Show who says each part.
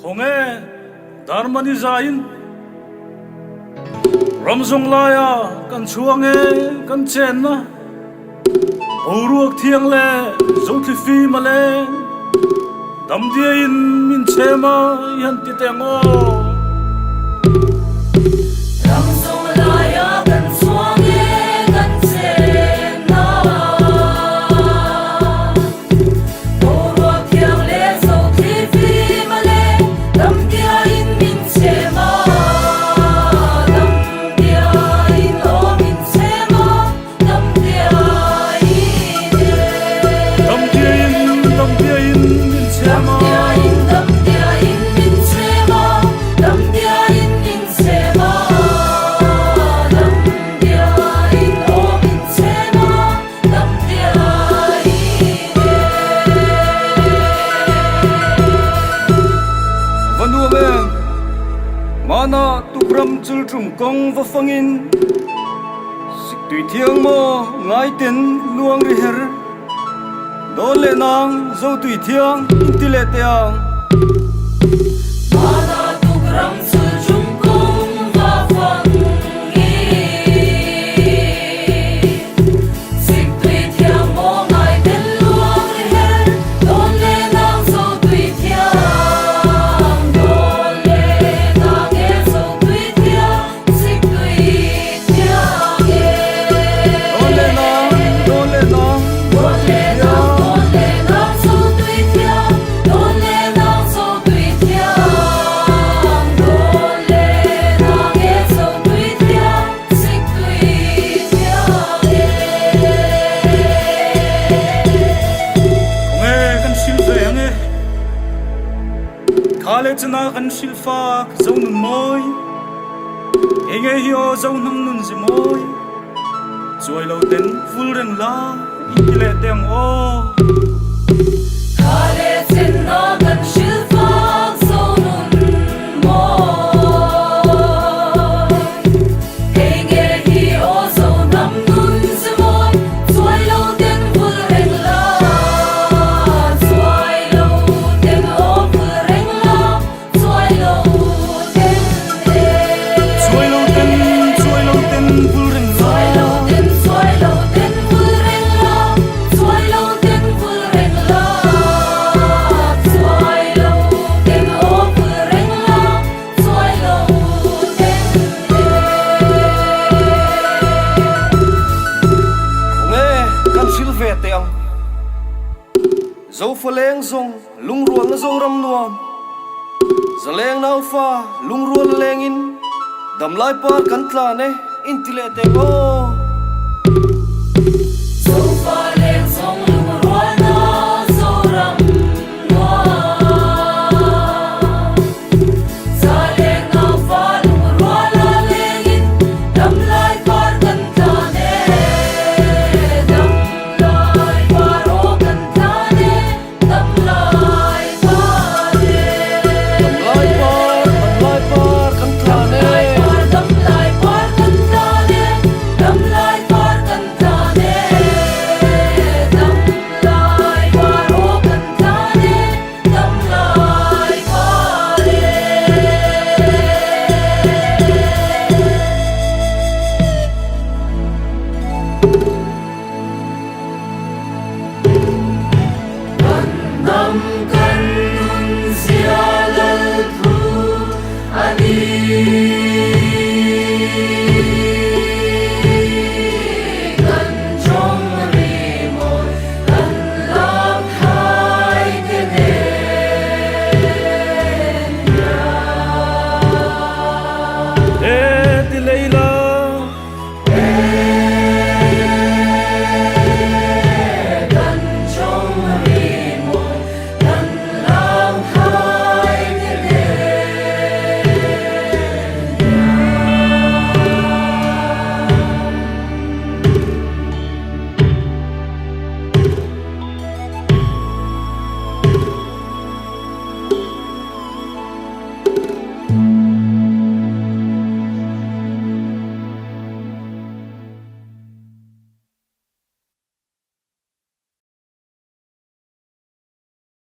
Speaker 1: Khonge Dharmani zain Ramzong laya kan chuange kan chen na Boruak thiang le Zoti fi male Dam dia in min chema yan ti tengo
Speaker 2: Ramzong laya kan chuange kan chen na Boruak thiang le Zoti fi male Dam dia in min chema Dam dia in o min chema Dam dia in
Speaker 1: Dam dia in min chema
Speaker 2: Dam dia in min chema Dam dia in min chema Dam dia in o min chema Dam dia
Speaker 3: Vanua beng mana tu bram chul trum kong va fangin sik tui thiang mo ngai ten luang ri her do le nang zo tui thiang ti le tiang
Speaker 2: Mana tu gram sul chung kong va fangi Sik tui thiang mo ngai ten luang ri her Don le nang so tui thiang Don le nang e so tui thiang Sik tui thiang e
Speaker 3: do le nang
Speaker 2: Don le nang so tui thiang Don le nang so tui thiang Don le nang e so tui thiang Sik tui thiang e
Speaker 1: Khonge kan sil ve nge Khale chana kan sil fa zo nun moi Enge hio zo nang nun zi moi Choi lo ten ful reng la Ti le teng o
Speaker 2: Kale chen na kan shil fak so nun moi Enge hi o so nam nun zi moi Choi lo ten ful reng la Choi lo ten o ful reng la Choi lo ten e
Speaker 1: Choi lo ten ful reng la
Speaker 2: Choi lo ten ful reng la Choi lo ten ful reng la Choi lo ten o ful reng la Choi lo ten
Speaker 3: nghe kan sil ve tiang zo faleng zong lung rual na zong ram nuam zaleng nau fa lung rual lengin dam lai par kan tla ne in ti le te go